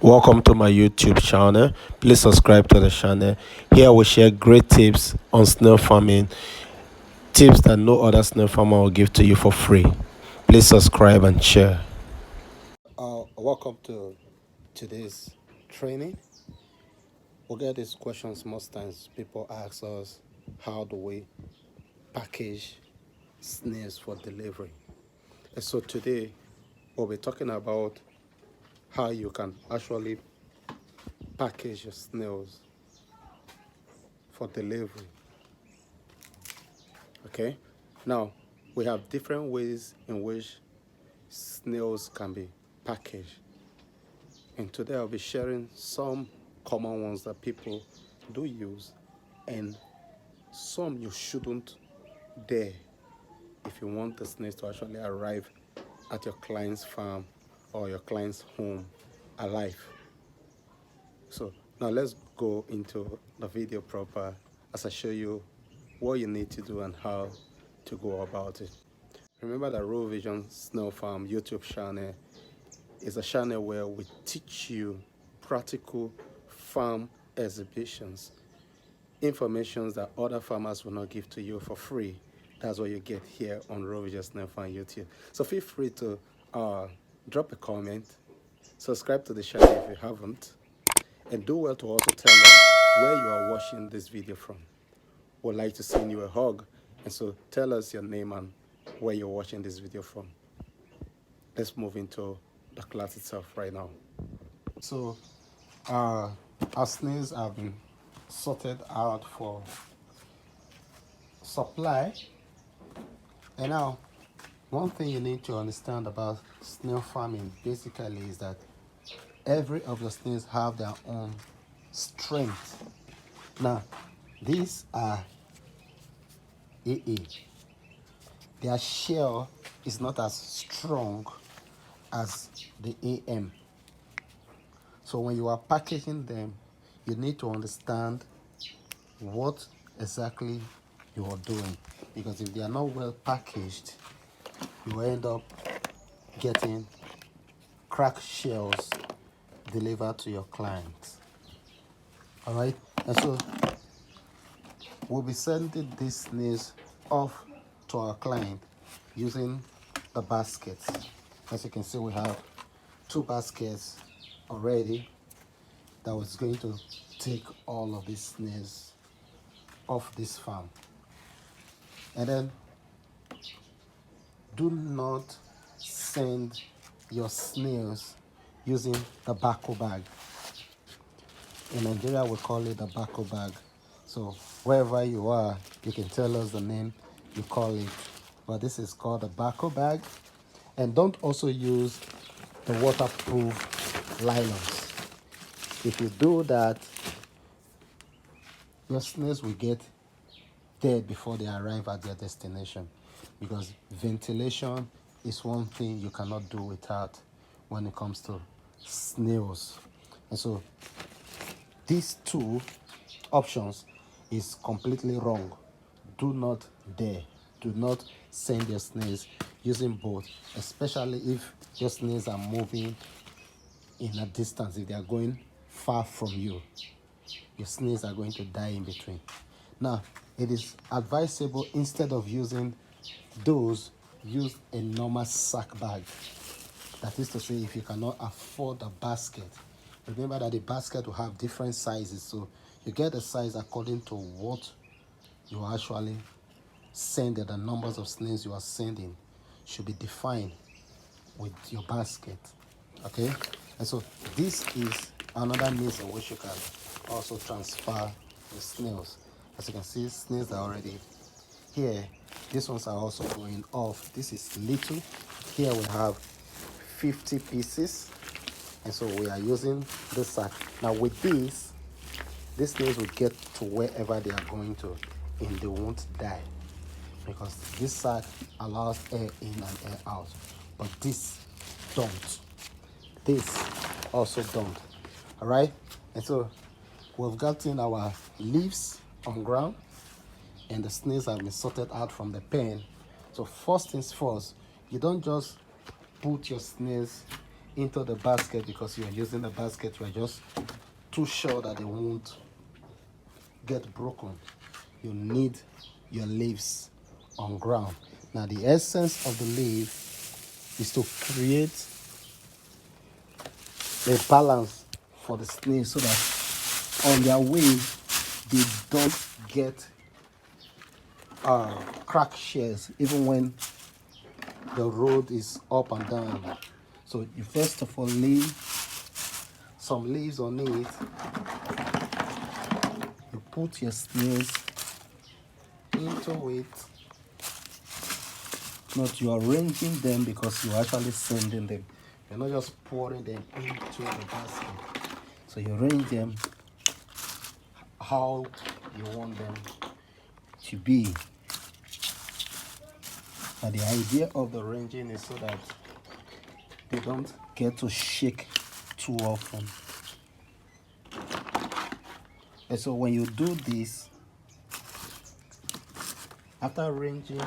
Welcome to my YouTube channel. Please subscribe to the channel. Here we share great tips on snail farming, tips that no other snail farmer will give to you for free. Please subscribe and share. Welcome to today's training. We get these questions most times. People ask us, how do we package snails for delivery? And so today we'll be talking about how you can actually package your snails for delivery. Okay, now we have different ways in which snails can be packaged, and today I'll be sharing some common ones that people do use and some you shouldn't dare if you want the snails to actually arrive at your client's farm or your client's home alive. So now let's go into the video proper as I show you what you need to do and how to go about it. Remember that ROOVISION Snail Farm YouTube channel is a channel where we teach you practical farm exhibitions, information that other farmers will not give to you for free. That's what you get here on ROOVISION Snail Farm YouTube. So feel free to drop a comment, subscribe to the channel if you haven't, and do well to also tell us where you are watching this video from. We'd like to send you a hug, and so tell us your name and where you're watching this video from. Let's move into the class itself right now. So our snails have been sorted out for supply, and now one thing you need to understand about snail farming basically is that every of the snails have their own strength. Now these are AA. Their shell is not as strong as the AM. So when you are packaging them, you need to understand what exactly you are doing, because if they are not well packaged, you will end up getting cracked shells delivered to your clients. All right, and so we'll be sending these snails off to our client using the baskets. As you can see, we have 2 baskets already that was going to take all of these snails off this farm. And then do not send your snails using the bako bag. In Nigeria we call it the bako bag. So wherever you are, you can tell us the name you call it, but this is called a bako bag. And don't also use the waterproof nylons. If you do that, your snails will get dead before they arrive at their destination, because ventilation is one thing you cannot do without when it comes to snails. And so these 2 options is completely wrong. Do not dare. Do not send your snails using both, especially if your snails are moving in a distance. If they are going far from you, your snails are going to die in between. Now, it is advisable, instead of using those, use a normal sack bag. That is to say, if you cannot afford a basket, remember that the basket will have different sizes, so you get a size according to what you are actually sending. The numbers of snails you are sending should be defined with your basket. Okay, and so this is another means in which you can also transfer the snails. As you can see, snails are already here. These ones are also going off. This is little. Here we have 50 pieces, and so we are using this sack. Now with this, these snails will get to wherever they are going to and they won't die, because this sack allows air in and air out, but this don't. This also don't. All right, and so we've gotten our leaves on ground and the snails have been sorted out from the pen. So first things first, you don't just put your snails into the basket because you're using the basket, you're just too sure that they won't get broken. You need your leaves on ground. Now the essence of the leaf is to create a balance for the snails so that on their way they don't get crack shears even when the road is up and down. So you first of all lay some leaves on it. You put your snails into it. Not you arranging them because you're actually sending them. You're not just pouring them into the basket. So you arrange them how you want them to be. Now the idea of the arranging is so that they don't get to shake too often. And so when you do this, after arranging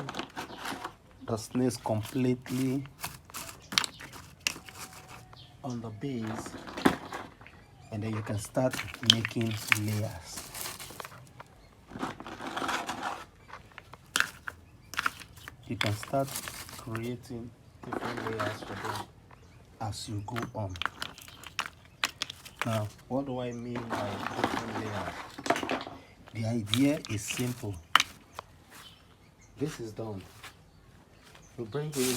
the snails completely on the base, and then you can start making layers. You can start creating different layers for them as you go on. Now, what do I mean by different layers? The idea is simple. This is done. You bring in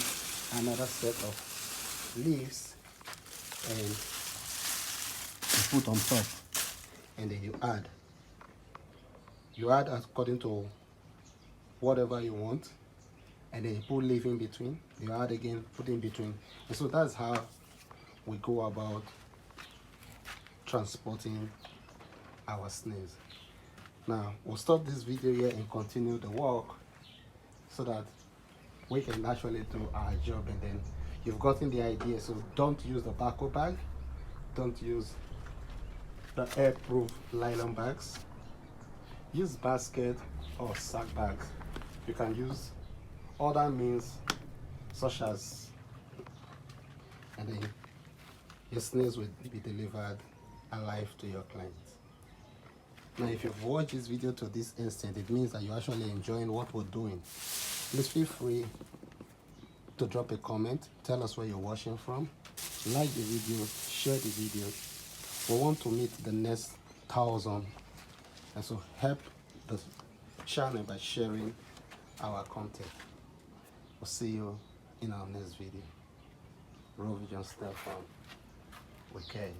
another set of leaves and you put on top, and then you add. You add according to whatever you want, and then you put leaf in between. You add again, put in between. And so that's how we go about transporting our snails. Now we'll stop this video here and continue the work so that we can actually do our job. And then you've gotten the idea. So don't use the baco bag, don't use the airproof nylon bags. Use basket or sack bags. You can use other means such as, and then your snails will be delivered alive to your clients. Now if you've watched this video to this instant, it means that you're actually enjoying what we're doing. Please feel free to drop a comment, tell us where you're watching from, like the video, share the video. We want to meet the next 1,000, and so help the channel by sharing our content. We'll see you in our next video. ROOVISION Snail Farm with Ughelli.